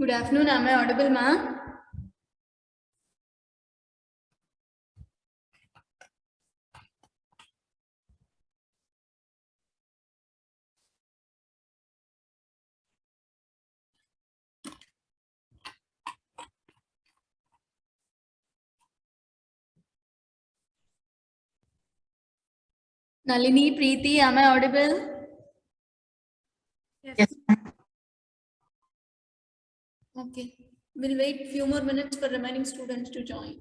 Good afternoon. Am I audible, ma'am? Nalini, Preeti, am I audible? Yes. Okay. We'll wait few more minutes for remaining students to join.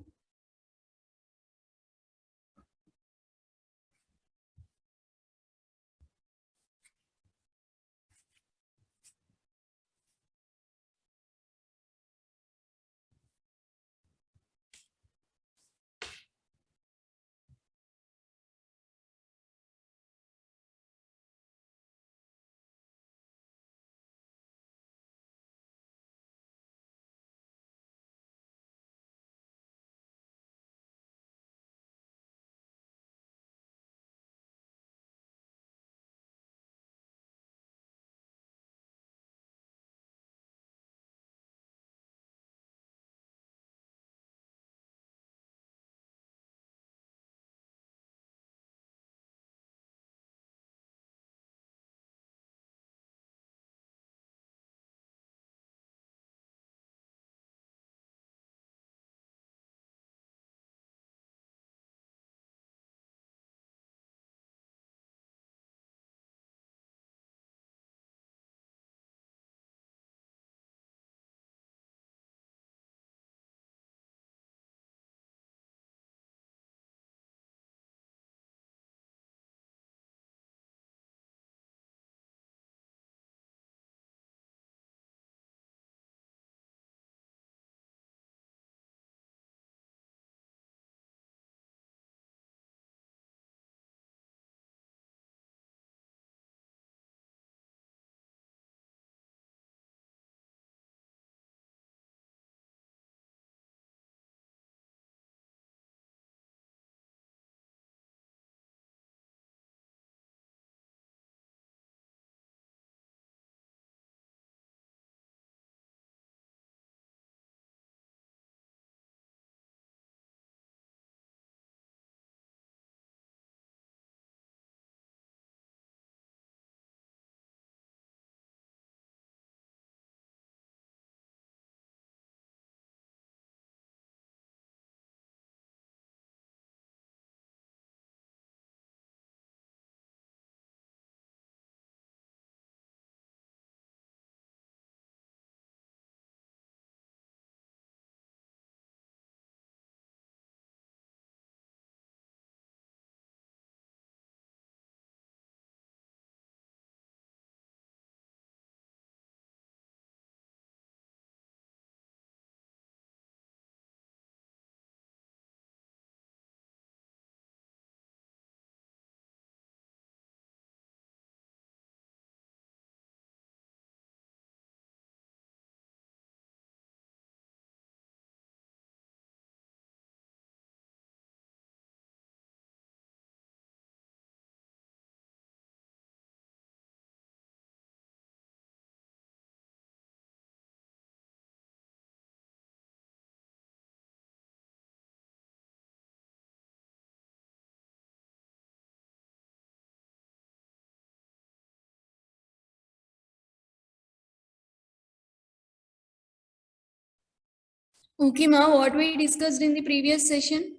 Okay, ma, what we discussed in the previous session?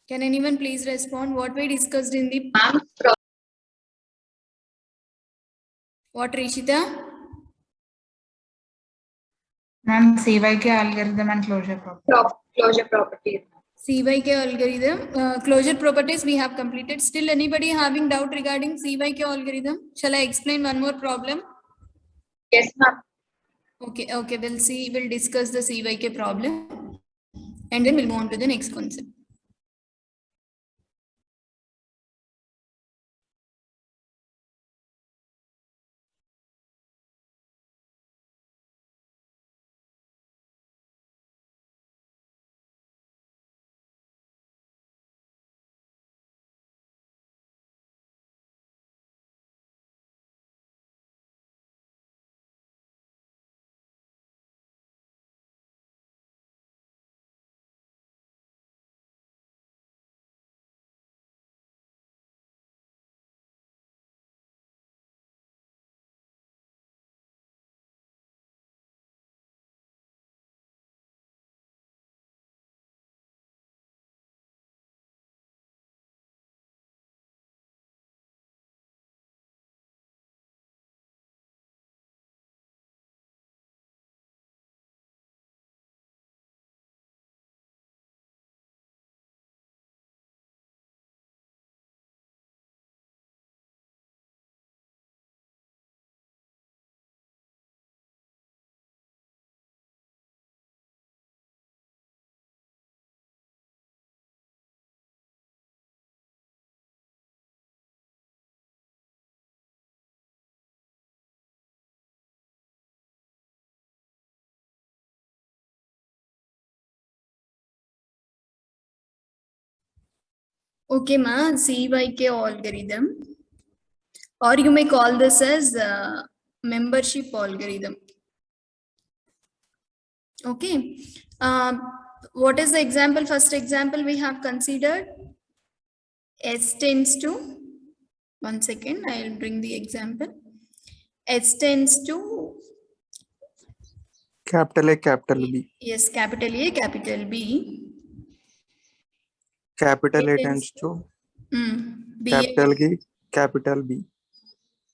Can anyone please respond? What we discussed in the what, Rishita? Ma'am, CYK algorithm and closure property. Closure property. CYK algorithm, closure properties we have completed. Still anybody having doubt regarding CYK algorithm? Shall I explain one more problem? Yes, ma'am. Okay, we'll discuss the CYK problem and then we'll move on to the next concept. Okay, ma, CYK algorithm, or you may call this as membership algorithm. Okay. What is the example? First example we have considered. S tends to, 1 second, I'll bring the example. S tends to, capital A, capital B. yes, capital A, capital B. Capital A It tends is- to B, capital G, capital B.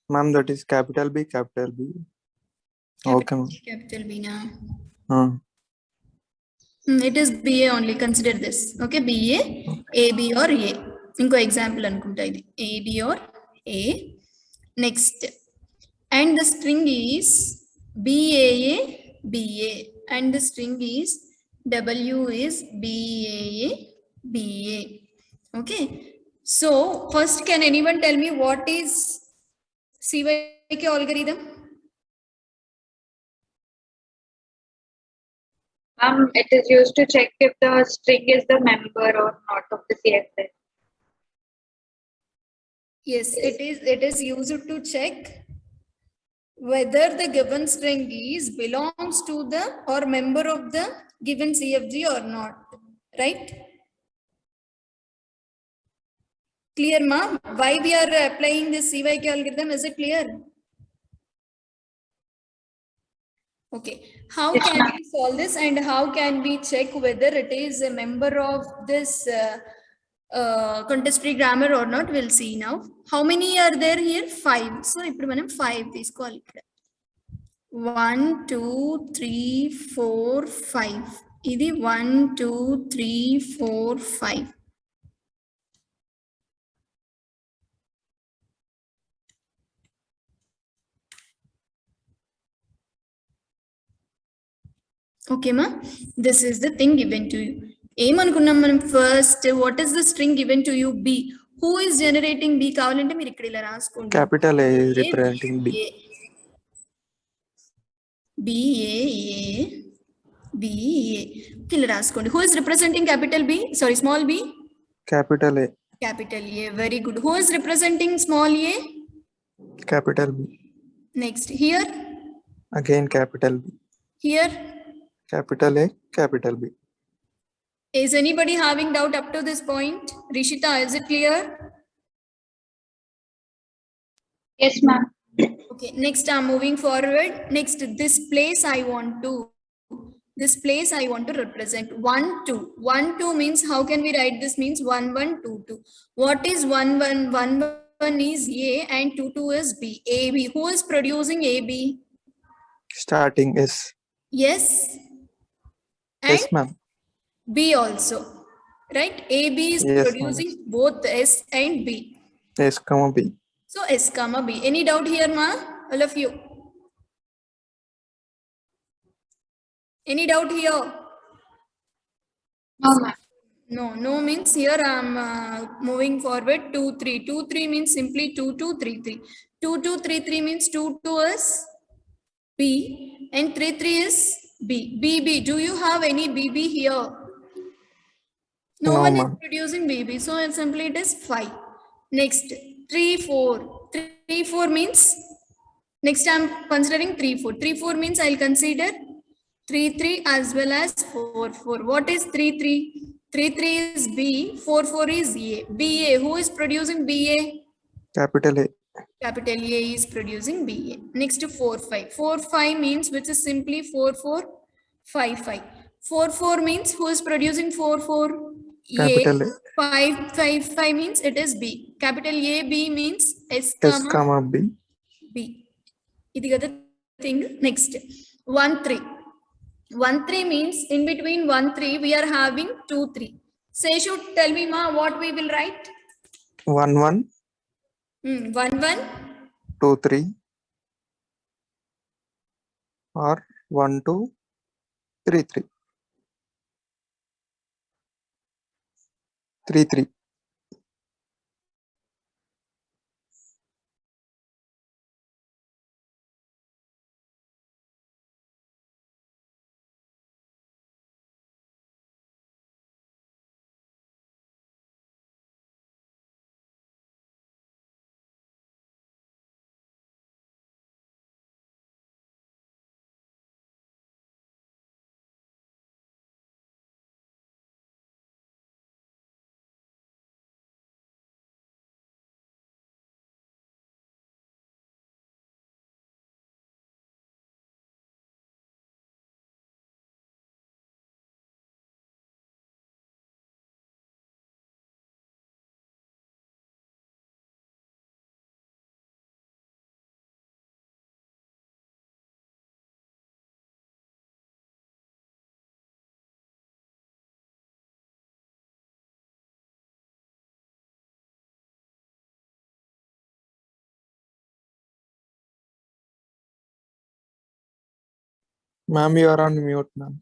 Ma'am, that is capital B, capital B. Okay, capital ma'am. A, capital B now. It is BA only, consider this. Okay, BA, AB or A. Inko example anukunta idi. AB or A. Next. And the string is BAA, BA. And the string is W is BAA, BA. Okay. So first, can anyone tell me what is CYK algorithm? It is used to check if the string is the member or not of the CSS. Yes, it is used to check whether the given string is belongs to the or member of the given CFG or not, right? Clear, ma? Why we are applying this CYK algorithm? Is it clear? Okay. How Yes, can ma'am. we solve this and how can we check whether it is a member of this contest-free grammar or not? We'll see now. How many are there here? 5. So, ఇప్పుడు మనం 5 తీసుకోవాలి ఇక్కడ. 1, 2, 3, 4, 5. ఇది 1, 2, 3, 4, 5. Okay, ma. This is the thing given to you. ఏమనుకున్నాం మనం first what is the string given to you B who is generating B కావాలంటే మీరు ఇక్కడ ఇలా రాసుకోండి Capital A is representing B. B A A B A ఇలా రాసుకోండి who is representing capital B sorry small B Capital A, capital A very good who is representing small A capital B. Next here Again, capital B. Here Capital A, capital B. is anybody having doubt up to this point? Rishita, is it clear? Yes, ma'am. Okay, next I'm moving forward. Next, this place I want to represent 1, 2. 1, 2 means how can we write this means 1, 1, 2, 2. What is 1, 1? 1, 1 is A and 2, 2 is B. AB. Who is producing AB? Starting S. Yes. And Yes, ma'am. B also. Right? AB is Yes, ma'am. producing both S and B. S, comma B. So S comma B. Any doubt here, ma? All of you. Any doubt here? No, ma'am. No means here I'm moving forward 2, 3. 2, 3 means simply 2, 2, 3, 3. 2, 2, 3, 3 means 2, 2 is B and 3, 3 is B. BB. Do you have any BB here? No No, one is ma'am. producing BB. So simply it is 5. Next 3, 4. 3, 4 means next I'm considering 3, 4. 3, 4 means I'll consider 3, 3 as well as 4, 4. What is 3, 3? 3, 3 is B, 4, 4 is A. BA, who is producing BA? Capital A. Capital A is producing BA. Next to 4, 5. 4, 5 means which is simply 4, 4, 5, 5. 4, 4 means who is producing 4, 4? Capital A. A. 5, 5, 5 means it is B. Capital A, B means S, S, comma comma B. B. Idi kada thing. Next 1, 3. 1, 3 means in between 1, 3 we are having 2, 3. Seshu, tell me ma what we will write? 1, 1, 1, 1. 2, 3. Or 1, 2, 3, 3. 3, 3. Ma'am, you are on mute, ma'am.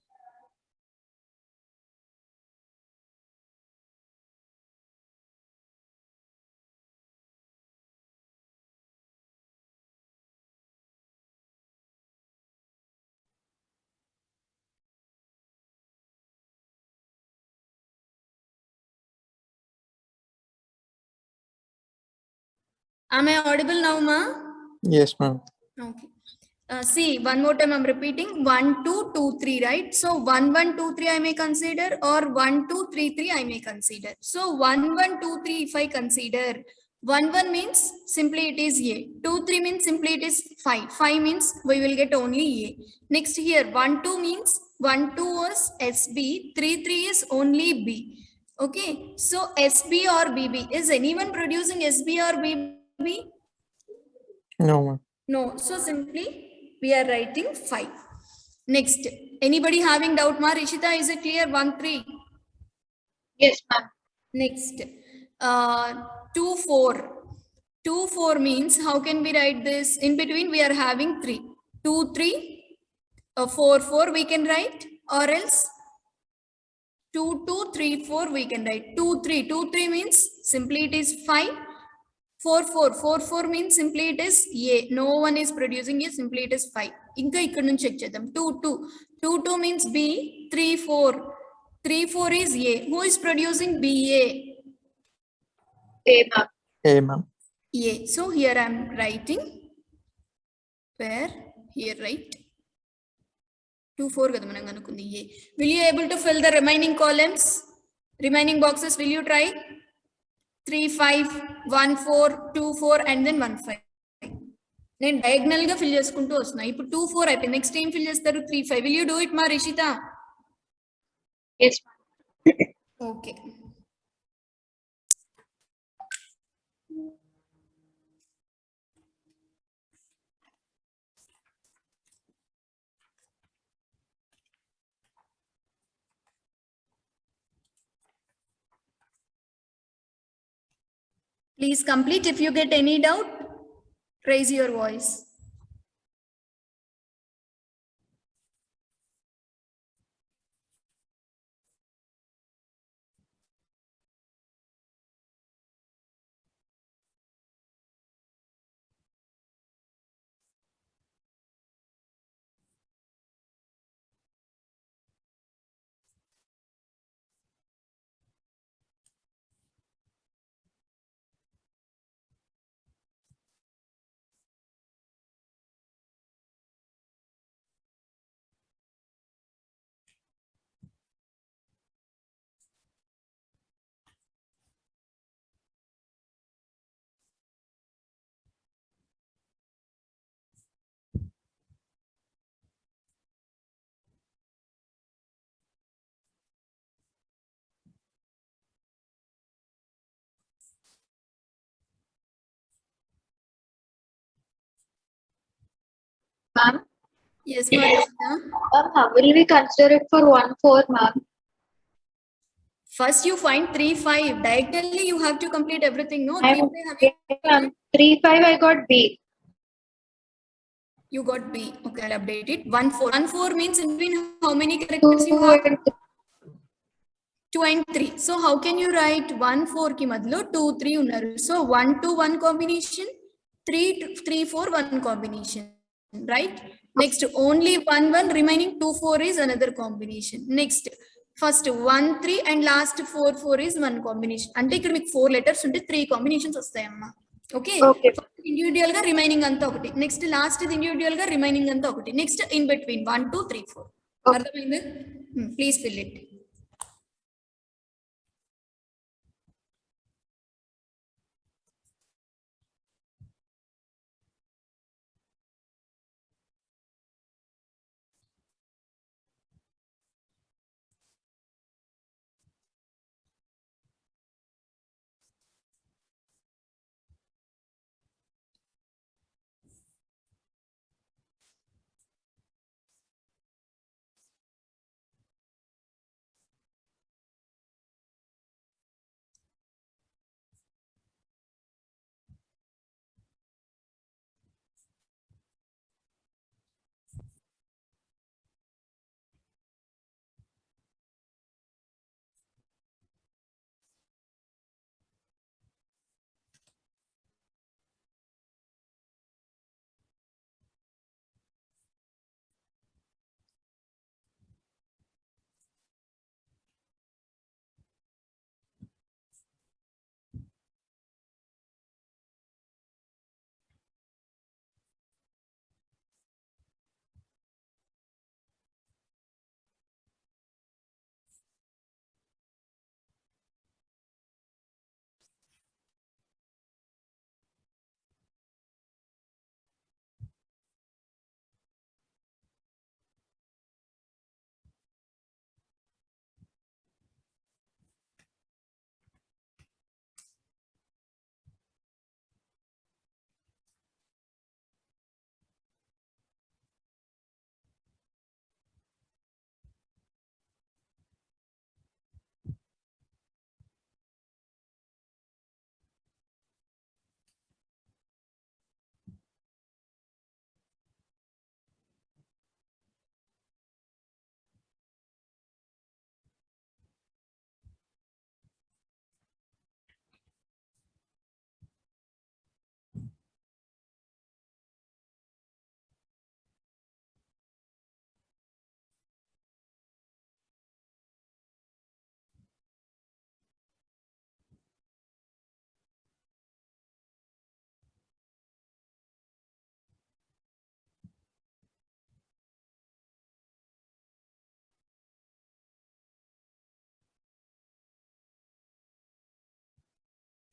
Am I audible now, ma? Yes, ma'am. Okay. See, one more time I'm repeating 1, 2, 2, 3, right? So 1, 1, 2, 3 I may consider, or 1, 2, 3, 3 I may consider. So 1, 1, 2, 3 if I consider, 1, 1 means simply it is A. 2, 3 means simply it is 5. 5 means we will get only A. Next here, 1, 2 means 1, 2 was SB, 3, 3 is only B. Okay, so SB or BB. Is anyone producing SB or BB? No, ma'am. No, so simply we are writing 5. Next, anybody having doubt, ma? Rishita, is it clear? 1, 3. Yes, ma'am. Next, 2, 4. 2, 4 means how can we write this? In between, we are having 3. 2, 3, 4, 4 we can write, or else 2, 2, 3, 4 we can write. 2, 3. 2, 3 means simply it is 5. 4, 4. 4, 4 means simply it is A. No one is producing A, simply it is 5. ఇంకా ఇక్కడ నుంచి check చేద్దాం 2, 2. 2, 2 means B. 3, 4. 3, 4 is A. Who is producing BA? A, ma'am. A, ma'am. A. So here I am writing where here write 2, 4 కదా మనం అనుకుంది A. Will you able to fill the remaining columns? Remaining boxes, will you try? 3, 5, 1, 4, 2, 4 and then 1, 5. నేను diagonal గా fill చేసుకుంటూ వస్తున్నా. ఇప్పుడు 2, 4 అయిపోయింది. Next ఏం ఫిల్ చేస్తారు? 3, 5. విల్ యూ డూ ఇట్ మా Rishita? Yes, ma'am. Okay. Please complete. If you get any doubt, raise your voice. Ma'am, Yes, ma Rishita. ma'am, how will we consider it for 1, 4, ma'am? First you find 3, 5. Diagonally you have to complete everything. No, 3, I'm 5 having ma'am. 3, 5 I got B. you got B. Okay, I'll update it. 1, 4. 1, 4 means in between how many 2 characters you have? and 2 and 3. So how can you write 1, 4 ki madlo 2, 3 unnaru. So 1, 2, 1 combination, 3, 3, 4, 1 combination, right? Next, only 1, 1 remaining 2, 4 is another combination. Next, first 1, 3 and last 4, 4 is one combination. అంటే ఇక్కడ మీకు 4 letters ఉంటే 3 combinations వస్తాయమ్మా. Okay, Okay. Individual గా remaining అంతా ఒకటి. Next last individual గా remaining అంతా ఒకటి. Next in between 1, 2, 3, 4. అర్థమైంది? Please fill it.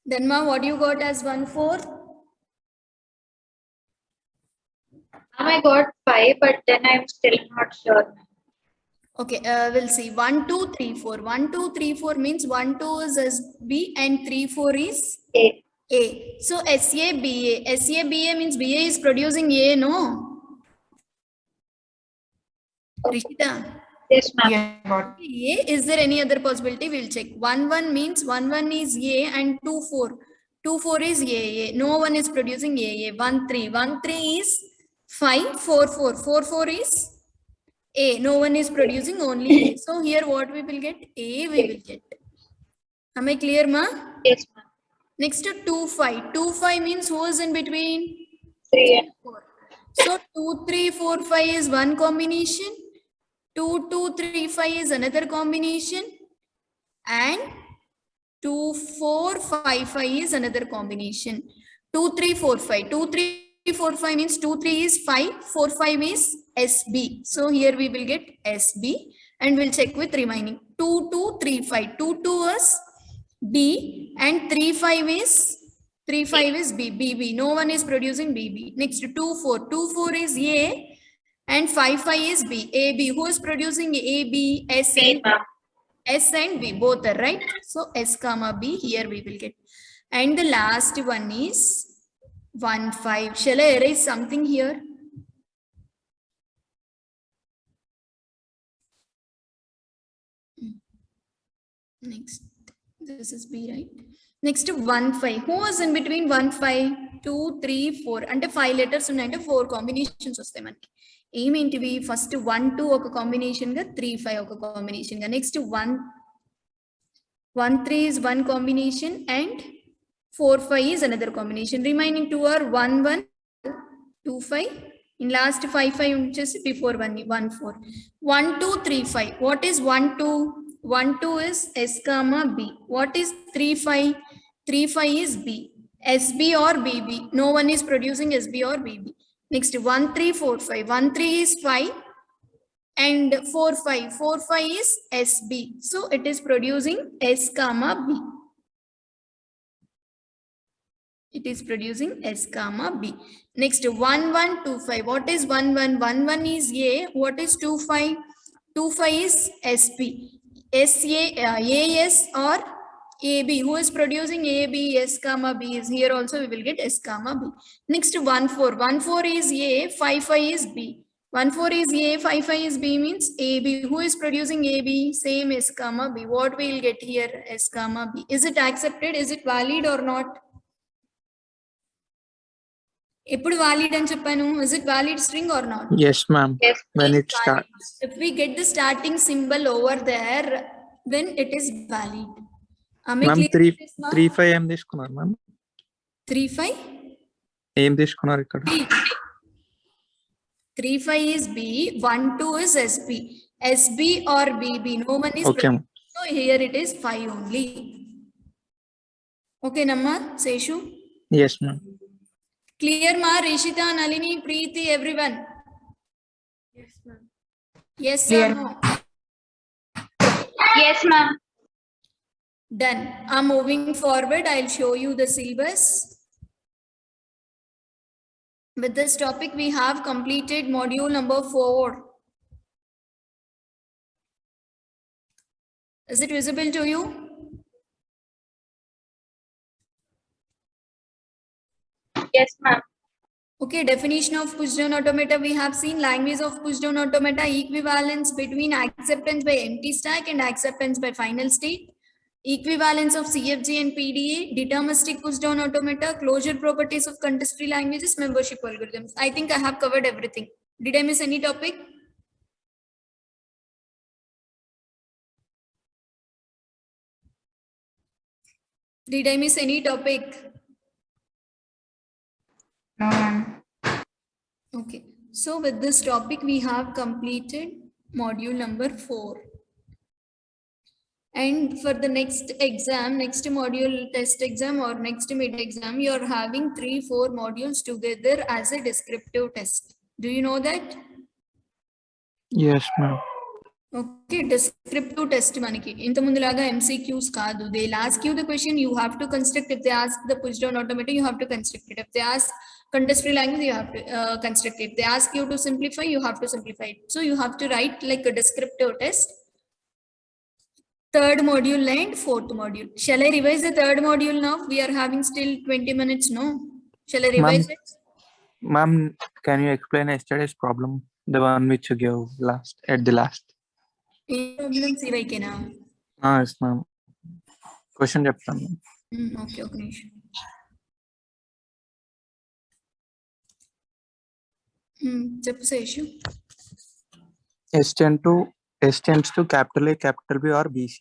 Then ma, what you got as 1, 4? I got 5, but then I'm still not sure. Okay, we'll see. 1, 2, 3, 4. 1, 2, 3, 4 means 1, 2 is SB and 3, 4 is 8. A. So SABA. SABA means BA is producing A, no? Rishita. Yes, ma'am. Yeah, got A, is there any other possibility? We'll check. 1, 1 means 1, 1 is A and 2, 4. 2, 4 is A. No one is producing A. 1, 3. 1, 3 is 5. 4, 4. 4, 4 is A. No one is producing only A. So here what we will get? A we will get. Am I clear, ma? Yes, ma'am. Next to 2, 5. 2, 5 means who is in between? 3 and 4. So 2, 3, 4, 5 is one combination. 2, 2, 3, 5 is another combination. And 2, 4, 5, 5 is another combination. 2, 3, 4, 5. 2, 3, 4, 5 means 2, 3 is 5. 4, 5 is SB. So here we will get SB. And we'll check with remaining. 2, 2, 3, 5. 2, 2 is B and 3, 5 is B, BB. No one is producing BB. Next 2, 4. 2, 4 is A and 5, 5 is B. AB. Who is producing AB? S B, and ma'am. S and B. Both are right. So S comma B here we will get. And the last one is 1, 5. Shall I erase something here? Next. This is B, right? Next 1, 5. Who is in between 1, 5? 2, 3, 4. And 5 letters and 4 combinations వస్తాయి మనకి. ఏమేంటివి? First 1, 2 ఒక combination గా 3, 5 ఒక combination గా. Next 1, 3 is one combination and 4, 5 is another combination. Remaining 2 are 1, 1, 2, 5. In last 5, 5 వచ్చేసి before 1, 1, 4. 1, 2, 3, 5. What is 1, 2? 1, 2 is S comma B. What is 3, 5? 3, 5 is B. SB or BB. No one is producing SB or BB. Next 1, 3, 4, 5. 1, 3 is 5 and 4, 5. 4, 5 is SB. So it is producing S comma B. It is producing S comma B. Next 1, 1, 2, 5. What is 1, 1? 1, 1 is A. What is 2, 5? 2, 5 is SP. AS or AB. Who is producing AB? S comma B is here also we will get S comma B. Next 1, 4. 1, 4 is A. 5, 5 is B. 1, 4 is A. 5, 5 is B means AB. Who is producing AB? Same S comma B. What we will get here? S comma B. Is it accepted? Is it valid or not? ఎప్పుడు valid అని చెప్పాను? Is it valid string or not? Yes, ma'am. Yes. When It it is starts. valid. If we get the starting symbol over there, then it is valid. Am I Ma'am, clear 3, with this, ma'am? 3, 5 ఏం తీసుకున్నారు ma'am? 3, 5? ఏం తీసుకున్నారు ఇక్కడ? 3, 5 is B. 1, 2 is SB. SB or BB. No one is Okay. producing. So here it is 5 only. Okay, Namma, Seshu. Yes, ma'am. Clear, ma? Rishita, Nalini, Preeti, everyone. Yes, ma'am. Yes, Clear. or no? Yes, ma'am. Done. I'm moving forward. I'll show you the syllabus. With this topic, we have completed module number 4. Is it visible to you? Yes, ma'am. Okay, definition of pushdown automata. We have seen language of pushdown automata, equivalence between acceptance by empty stack and acceptance by final state, equivalence of CFG and PDA, deterministic pushdown automata, closure properties of context-free languages, membership algorithms. I think I have covered everything. Did I miss any topic? Did I miss any topic? No, ma'am. Okay, so with this topic, we have completed module number 4. And for the next exam, next module test exam or next mid exam, you are having 3-4 modules together as a descriptive test. Do you know that? Yes, ma'am. Okay descriptive test మనకి ఇంత ముందులాగా MCQs కాదు. They ask you the question, you have to construct. If they ask the push down automatic, you have to construct it. If they ask context free language, you have to construct it. If they ask you to simplify, you have to simplify it. So you have to write like a descriptive test. Third module and fourth module. Shall I revise the third module now? We are having still 20 minutes, no? Shall I revise it? Ma'am, can you explain yesterday's problem, the one which you gave at the last? Problem CYK na? Yes, ma'am. Question చెప్తాను. Okay, ఒక నిమిషం. చెప్పు Seshu. S tends to capital A, capital B or BC.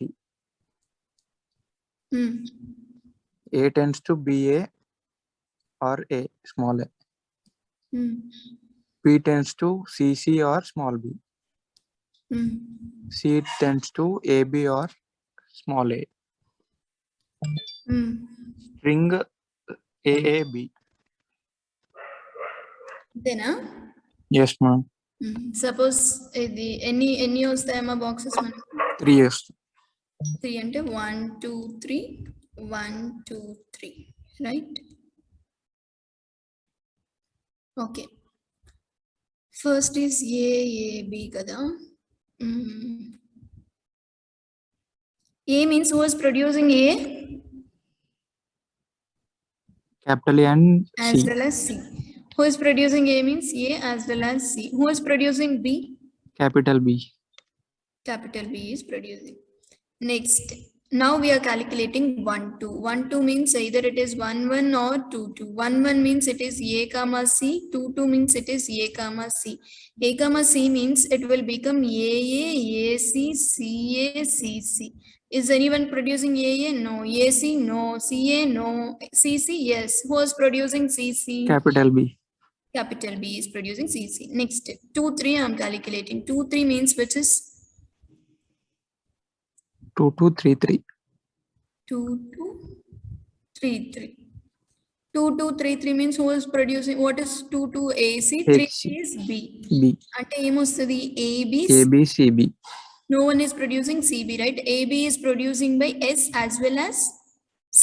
A tends to BA or A, small a. B tends to CC or small b. C tends to AB or small a. String AAB. అంతేనా? Yes, ma'am. Suppose ఇది ఎన్ని వస్తాయమ్మా boxes మనకి? 3 years. 3 అంటే 1 2 3 1 2 3 right. Okay first is AAB కదా. A means who is producing A Capital A and as C. well as C. Who is producing A means A as well as C. Who is producing B? Capital B. Capital B is producing. Next, now we are calculating 1 2. 1 2 means either it is 1 1 or 2 2. 1 1 means it is A comma C. 2 2 means it is A comma C. A comma C means it will become AA, AC, CA, CC. Is anyone producing AA? No. AC? No. CA? No. CC? Yes. Who is producing CC? Capital B. Capital B is producing CC. Next, 2 3 I am calculating. 2 3 means which is 2 2 3 3. 2 2 3 3. 2 2 3 3 means who is producing? What is 2 2 AC? 3 AC. is B. B. Ante emostadi AB. AB CB. No one is producing CB, right? AB is producing by S as well as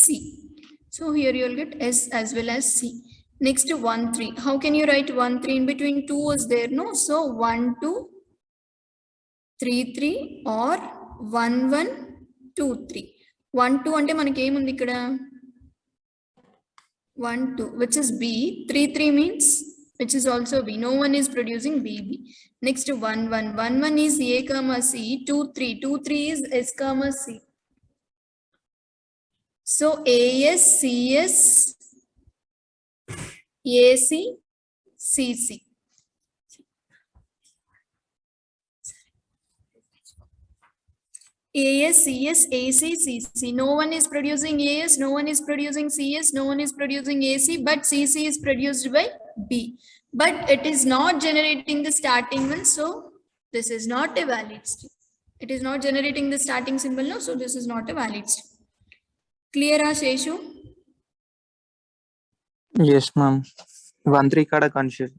C. So here you will get S as well as C. Next 1 3. How can you write 1 3 in between? 2 is there, no? So 1 2 3 3 or 1 1 2 3. 1 2 ante manaki em undi ikkada 1 2 which is B. 3 3 means which is also B. No one is producing BB. Next 1 1 1 1 is A comma C. 2 3 2 3 is S comma C. So AS CS AC CC. AS CS AC CC. No one is producing AS, no one is producing CS, no one is producing AC, but CC is produced by B. But it is not generating the starting one, so this is not a valid string. It is not generating the starting symbol, no, so this is not a valid string. Clear, Sheshu? Yes, ma'am. 1 3 kada confusion.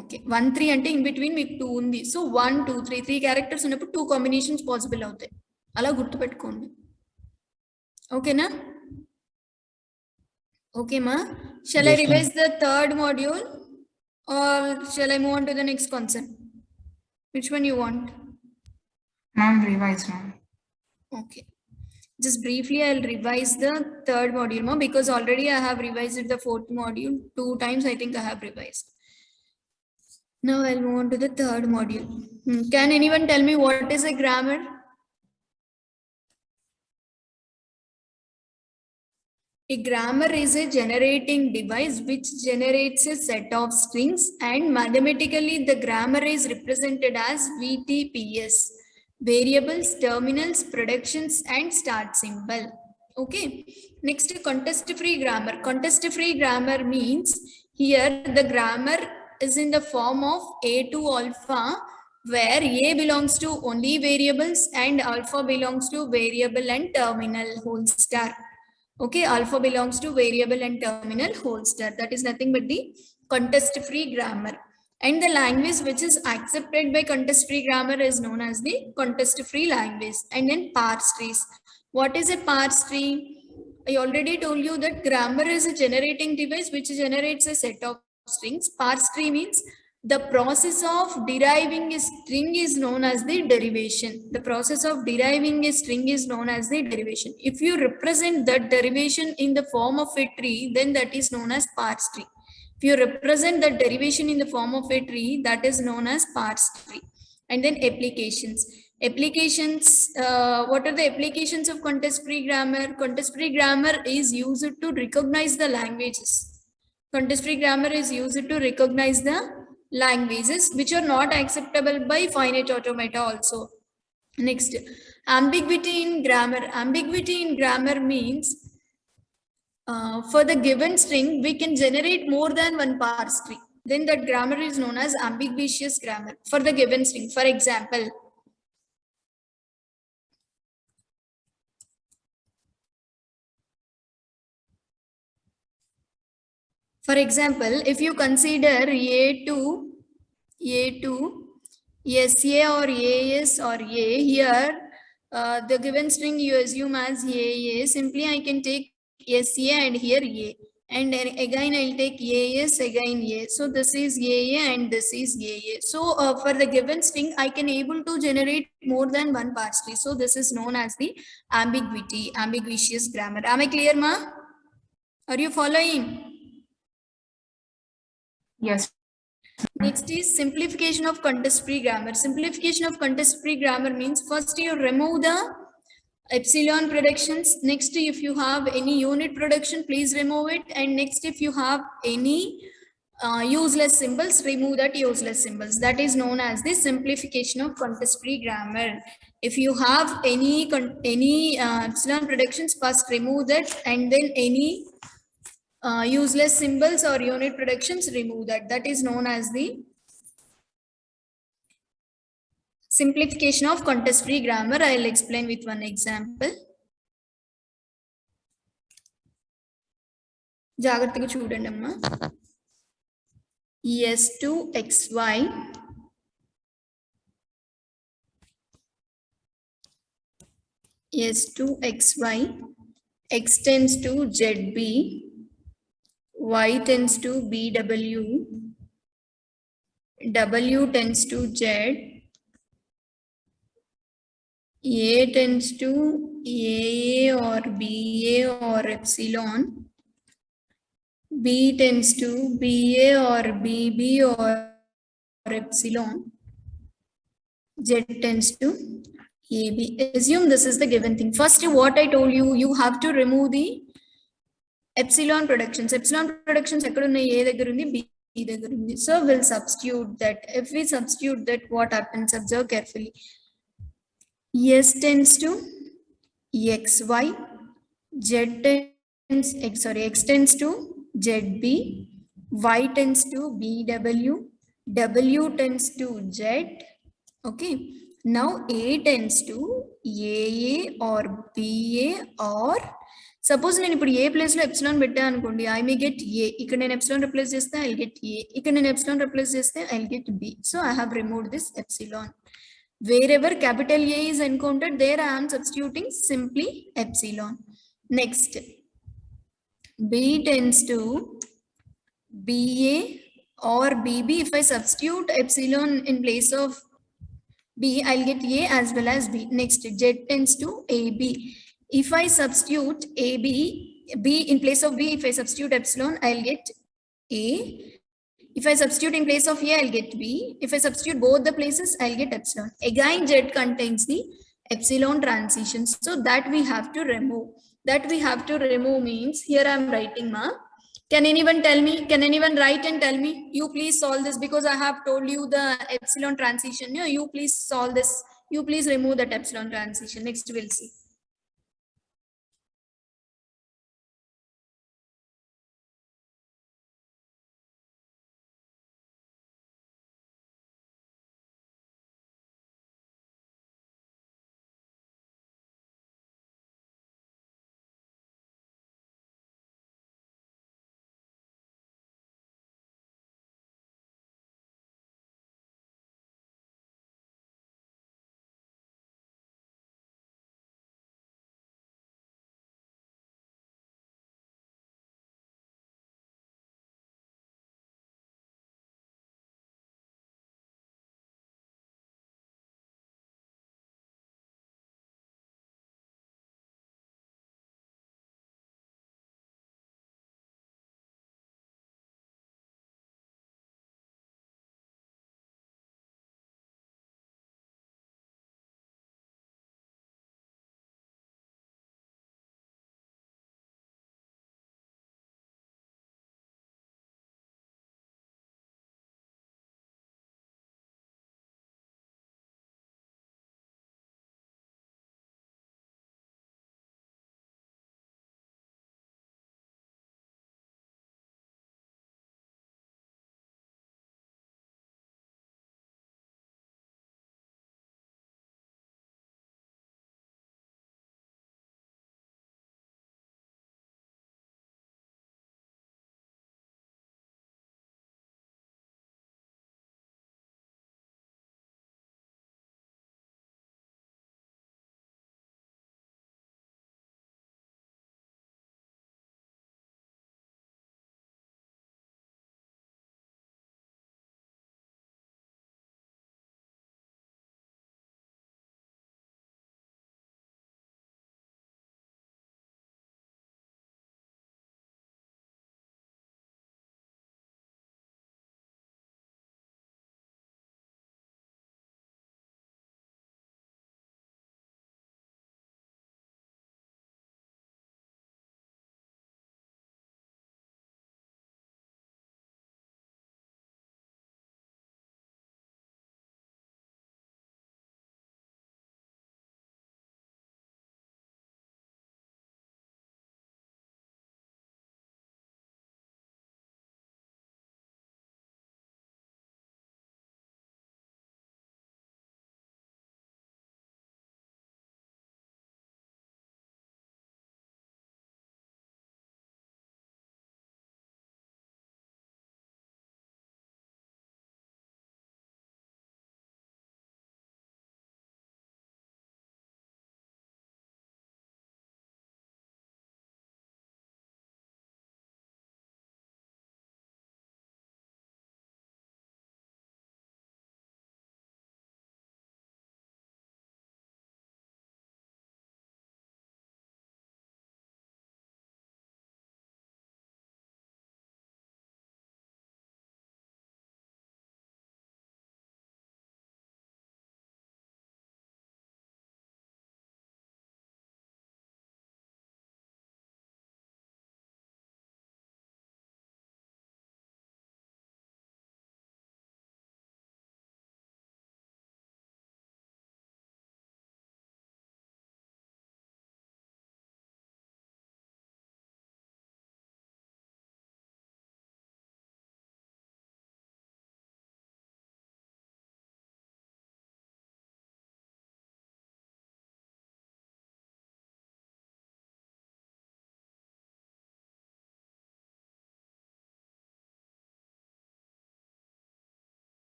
Okay. 1 3 అంటే in between మీకు 2 ఉంది. So 1 2 3 3 characters ఉన్నప్పుడు 2 combinations possible అవుతాయి. అలా గుర్తుపెట్టుకోండి. ఓకేనా? Okay మా. Shall I revise the third module or shall I move on to the next concept? Which one you want? Ma'am, revise, ma'am. Okay. Just briefly, I'll revise the third module more because already I have revised the fourth module 2 times. I think I have revised. Now I'll move on to the third module. Can anyone tell me what is a grammar? A grammar is a generating device which generates a set of strings, and mathematically the grammar is represented as VTPS. Variables, terminals, productions, and start symbol. Okay. Next, contest-free grammar. Contest-free grammar means here the grammar is in the form of A to alpha, where A belongs to only variables and alpha belongs to variable and terminal whole star. Okay, alpha belongs to variable and terminal whole star. That is nothing but the contest-free grammar. And the language which is accepted by context-free grammar is known as the context-free language. And then parse trees. What is a parse tree? I already told you that grammar is a generating device which generates a set of strings. Parse tree means the process of deriving a string is known as the derivation. The process of deriving a string is known as the derivation. If you represent that derivation in the form of a tree, then that is known as parse tree. If you represent the derivation in the form of a tree, that is known as parse tree. And then applications. What are the applications of context-free grammar? Context-free grammar is used to recognize the languages. Context-free grammar is used to recognize the languages which are not acceptable by finite automata also. Next, ambiguity in grammar. Ambiguity in grammar means for the given string, we can generate more than one parse tree. Then that grammar is known as ambiguous grammar for the given string. For example, if you consider A2, SA or AS or A, here the given string you assume as AA, simply I can take SA and here A. And then again I'll take AS, again A. So this is AA and this is AA. So for the given string, I can able to generate more than one parse tree. So this is known as the ambiguity, ambiguous grammar. Am I clear, ma? Are you following? Yes. Next is simplification of context-free grammar. Simplification of context-free grammar means first you remove the epsilon productions. Next, if you have any unit production, please remove it. And next, if you have any useless symbols, remove that useless symbols. That is known as the simplification of context-free grammar. If you have any epsilon productions, first remove that, and then any useless symbols or unit productions, remove that. That is known as the simplification of context-free grammar. I'll explain with one example. జాగ్రత్తగా చూడండి అమ్మా. S2xy x tends to ZB, y tends to BW, W tends to Z, A tends to AA or BA or epsilon, B tends to BA or BB or epsilon, Z tends to AB. Assume this is the given thing. First, what I told you, you have to remove the epsilon productions. Epsilon productions ekkadunnayi? A దగ్గర ఉంది, B దగ్గర ఉంది. So we'll substitute that. If we substitute that, what happens? Observe carefully. S tends to XY, X tends to ZB, Y tends to BW, W tends to Z. Okay. Now A tends to AA or BA, or suppose నేను ఇప్పుడు ఏ place లో epsilon పెట్టా అనుకోండి, I may get A. ఇక్కడ నేను epsilon replace చేస్తే I get A. ఇక్కడ నేను ఎప్సిలాన్ రిప్లేస్ చేస్తే I get B. So I have removed this epsilon. Wherever capital A is encountered, there I am substituting simply epsilon. Next, B tends to BA or BB. If I substitute epsilon in place of B, I'll get A as well as B. Next, Z tends to AB. If I substitute B in place of B, if I substitute epsilon, I'll get A. If I substitute in place of A, I'll get B. If I substitute both the places, I'll get epsilon. Again, Z contains the epsilon transition. So that we have to remove. That we have to remove means, here I'm writing, ma. Can anyone tell me? Can anyone write and tell me? You please solve this because I have told you the epsilon transition. You please solve this. You please remove that epsilon transition. Next, we'll see.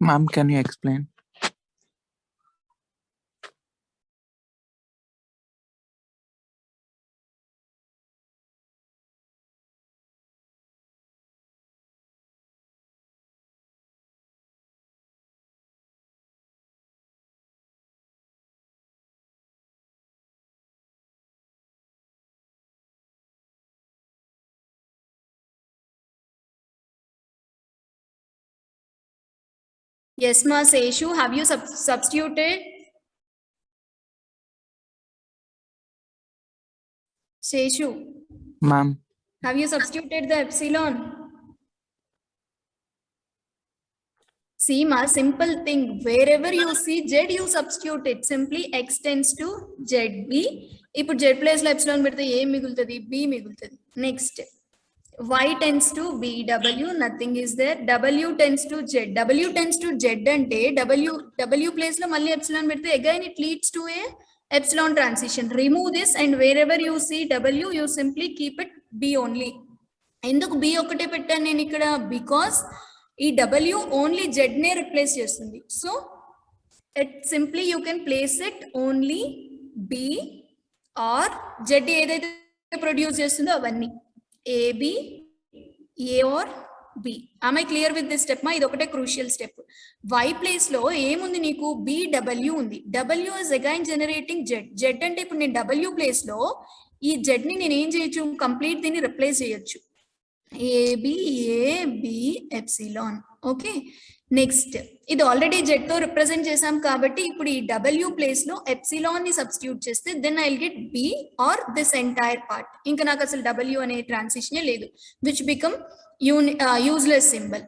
Ma'am, can you explain? Yes, ma. Seshu, have you substituted? Seshu, Ma'am, have you substituted the epsilon? See, ma, simple thing. Wherever you see Z, you substitute it. Simply X tends to ZB. ఇప్పుడు Z place లో epsilon పెడితే ఏ మిగులుతుంది? B మిగులుతుంది. Next, Y tends to B, W, nothing is there. W tends to Z. W tends to Z అంటే W place లో మళ్ళీ epsilon పెడితే again it leads to a epsilon transition. Remove this and wherever you see W, you simply keep it B only. ఎందుకు B ఒకటే పెట్టాను నేను ఇక్కడ? Because ఈ W ఓన్లీ Z నే రిప్లేస్ చేస్తుంది. So it simply you can place it only B or Z ఏదైతే produce చేస్తుందో అవన్నీ AB, A or B. Am I clear with this step? మా ఇది ఒకటే క్రూషియల్ స్టెప్. Y ప్లేస్ లో ఏముంది నీకు? BW ఉంది. W is again generating Z. Z అంటే ఇప్పుడు నేను W ప్లేస్ లో ఈ Z ని నేను ఏం చేయొచ్చు? కంప్లీట్ దీన్ని రిప్లేస్ చేయొచ్చు. AB, A, B, epsilon. Okay, next ఇది ఆల్రెడీ Z తో రిప్రజెంట్ చేసాం కాబట్టి ఇప్పుడు ఈ W ప్లేస్ లో ఎప్సిలాన్ ని సబ్స్టిట్యూట్ చేస్తే then I will get B or this entire part. ఇంకా నాకు అసలు W అనే ట్రాన్సిషన్ లేదు, which become useless symbol.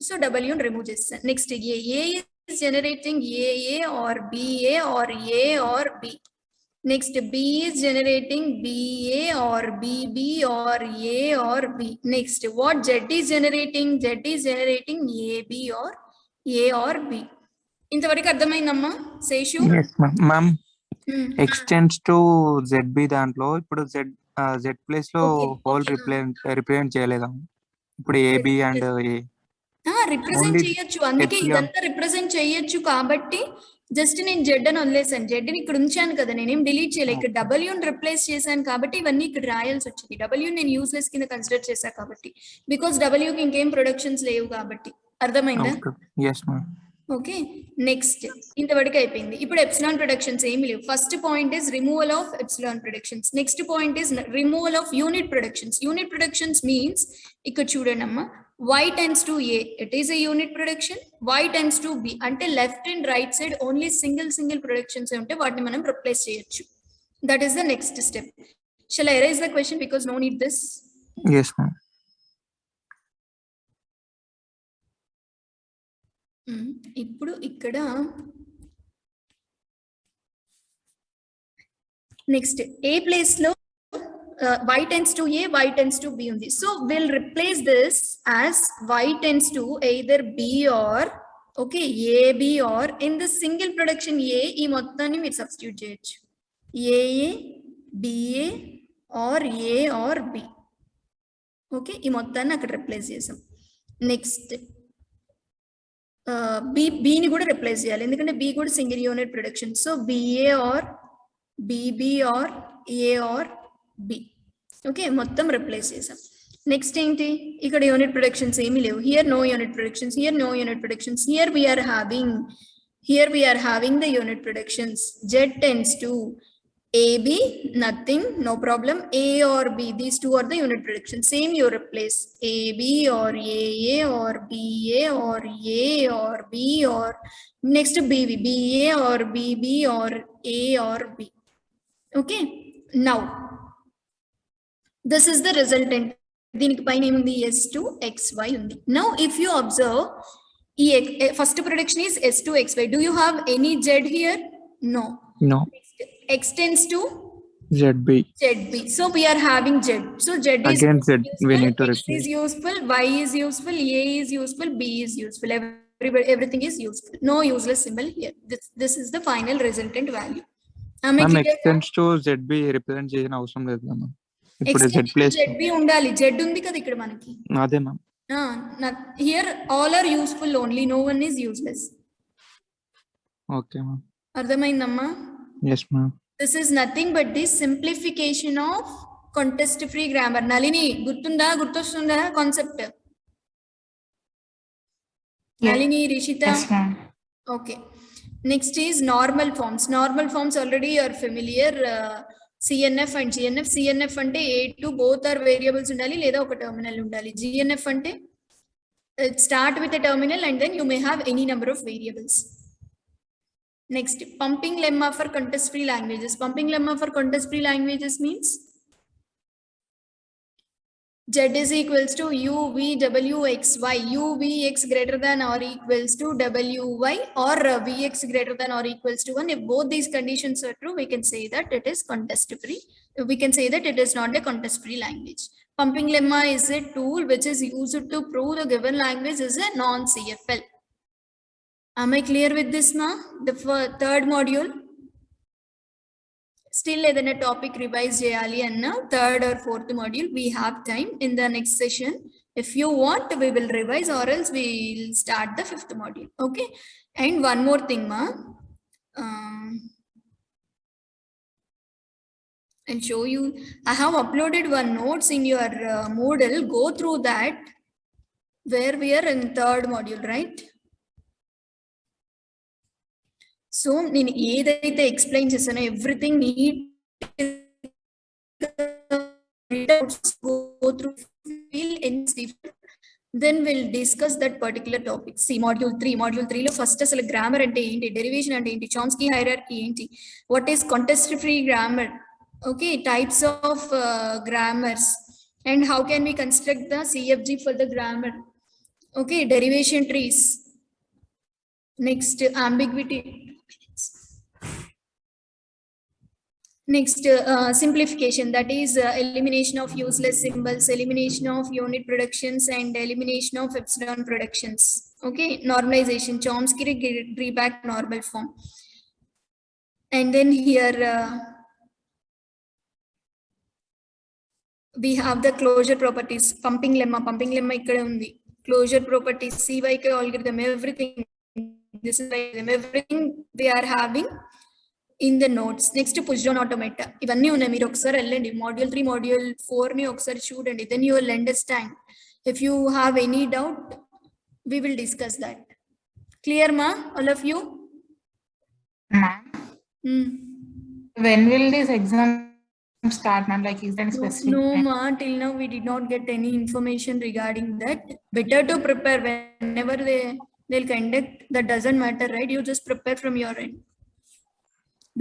So W ని రిమూవ్ చేస్తాను. Next A is generating AA or BA or A or B. Next, B is generating BA or BB or A or B. Next, what Z is generating? Z is generating AB or A or B. ఇంతవరకు అర్థమైందమ్మా Seshu? yes ma'am. Ma'am, extends to ZB దాంట్లో ఇప్పుడు Z place లో whole represent చేయలేదా? ఇప్పుడు AB and A represent చేయొచ్చు, అందుకే ఇదంతా రిప్రజెంట్ చేయొచ్చు కాబట్టి జస్ట్ నేను Z అని వదిలేసాను. Z ని ఇక్కడ ఉంచాను కదా, నేనేం డిలీట్ చేయలేదు. ఇక్కడ W ని రిప్లేస్ చేశాను కాబట్టి ఇవన్నీ ఇక్కడ రాయాల్సి వచ్చింది. W నేను యూజ్లెస్ కింద కన్సిడర్ చేశా కాబట్టి, బికాస్ W కి ఇంకేం ప్రొడక్షన్స్ లేవు కాబట్టి. అర్థమైందా? yes ma'am. ఓకే, నెక్స్ట్ ఇంతవరకు అయిపోయింది. ఇప్పుడు ఎప్సిలాన్ ప్రొడక్షన్స్ ఏమి లేవు. First point is removal of epsilon productions. Next point is removal of unit productions. Unit productions means ఇక్కడ చూడండి అమ్మా, Y tends to A, it is a unit production. Y tends to B అంటే left and right side only single productions ఉంటే వాటిని మనం replace చేయొచ్చు. That is the next step. Shall I erase the question because no need this? yes ma'am. ఇప్పుడు ఇక్కడ next A place లో Y tends to A, Y tends to B ఉంది. So we'll replace this as Y tends to either B or okay AB or in the single production A ఈ మొత్తాన్ని మీరు substitute చేయొచ్చు. AA, BA or A or B. Okay, ఈ మొత్తాన్ని అక్కడ replace చేసాం. Next B ని కూడా రిప్లేస్ చేయాలి, ఎందుకంటే B కూడా single unit production. So BA or BB or A or B. Okay, మొత్తం రిప్లేస్ చేసాం. నెక్స్ట్ ఏంటి? ఇక్కడ యూనిట్ ప్రొడక్షన్స్ ఏమీ లేవు. Here no unit productions, here no unit productions. Here we are having the unit productions. Z tends to AB, nothing, no problem. A or B, these two are the unit productions. Same you replace AB or AA or BA or A or B or next BB, BA or BB or A or B. Okay, now this is the resultant. దీనికి పైన ఏముంది? S2XY ఉంది. Now if you observe, first production is S2XY. Do you have any Z here? No. X tends to ZB. So we are having Z. So Z is again Z useful, we need to X replace. is useful, Y is useful, A is useful, B is useful. Everything is useful. No useless symbol here. This is the final resultant value. Ma'am, extends to ZB represent చేసిన అవసరం లేదు ma'am. ఇప్పుడు Z place ZB ఉండాలి. Z ఉంది కదా ఇక్కడ మనకి. అదే ma'am. Here all are useful only, no one is useless. Okay ma'am. అర్థమైందమ్మా? Yes ma'am. This is nothing but the simplification of contest free grammar. Nalini, గుర్తొస్తుందా concept? Nalini, Rishita? Yes, ma'am. Okay. Next is normal forms. Normal forms already you are familiar. CNF and GNF. CNF ante A2 both are variables undali leda oka terminal undali. GNF ante start with a terminal and then you may have any number of variables. Next, pumping lemma for contest free languages. Pumping lemma for contest free languages means Z is equals to U, V, W, X, Y. U, V, X greater than or equals to W, Y, or V, X greater than or equals to 1. If both these conditions are true, we can say that it is contest free. We can say that it is not a contest free language. Pumping lemma is a tool which is used to prove the given language is a non-CFL. Am I clear with this now? The third module. Still ఏదైనా topic revise చేయాలి అన్న third or fourth module we have time in the next session. If you want we will revise or else we will start the fifth module. Okay. And one more thing మా, I'll show you. I have uploaded one notes in your Moodle. Go through that where we are in third module, right? So నేను ఏదైతే explain చేశానో everything neat go through, feel then we'll discuss that particular topic. See module 3 లో first అసలు grammar అంటే ఏంటి, derivation అంటే ఏంటి, Chomsky hierarchy ఏంటి, what is contest free grammar, okay, types of grammars and how can we construct the CFG for the grammar, okay, derivation trees. Next, ambiguity. Next, simplification, that is elimination of useless symbols, elimination of unit productions, and elimination of epsilon productions. Okay, normalization, Chomsky-Drieback normal form. And then here we have the closure properties. Pumping lemma ikkada undi. Closure properties, CYK algorithm, everything. This is everything we are having in the notes. Next, push down automata. ఇవన్నీ ఉన్నాయి, మీరు ఒకసారి వెళ్ళండి module 3 module 4 ని ఒకసారి చూడండి, then you will understand. If you have any doubt, we will discuss that. Clear ma, all of you? Ma'am, when will this exam start, ma'am? Like, is there any specific No time? ma, till now we did not get any information regarding that. Better to prepare whenever they'll conduct. That doesn't matter, right? You just prepare from your end.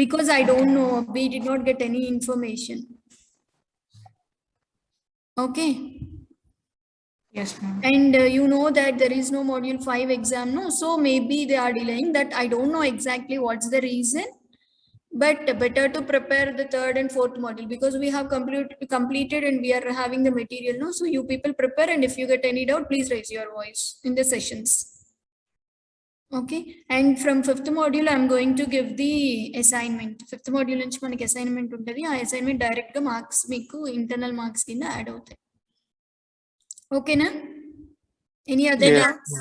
Because I don't know, we did not get any information. Okay. Yes, ma'am. And you know that there is no module 5 exam, no? So maybe they are delaying that. I don't know exactly what's the reason, but better to prepare the third and fourth module, because we have completed and we are having the material, no? So you people prepare, and if you get any doubt, please raise your voice in the sessions. Okay, and from fifth module I'm going to give the assignment. Fifth module నుంచి మనకి assignment ఉంటుంది. ఆ assignment direct గా marks మీకు internal marks కింద add అవుతాయి. ఓకేనా? Any other doubts?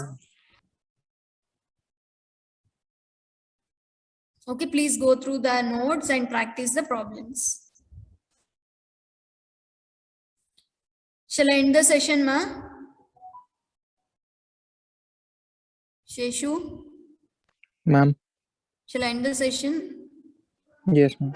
Okay, please go through the notes and practice the problems. Shall I end the session, ma? Sheshu? Ma'am. Shall I end the session? Yes, ma'am.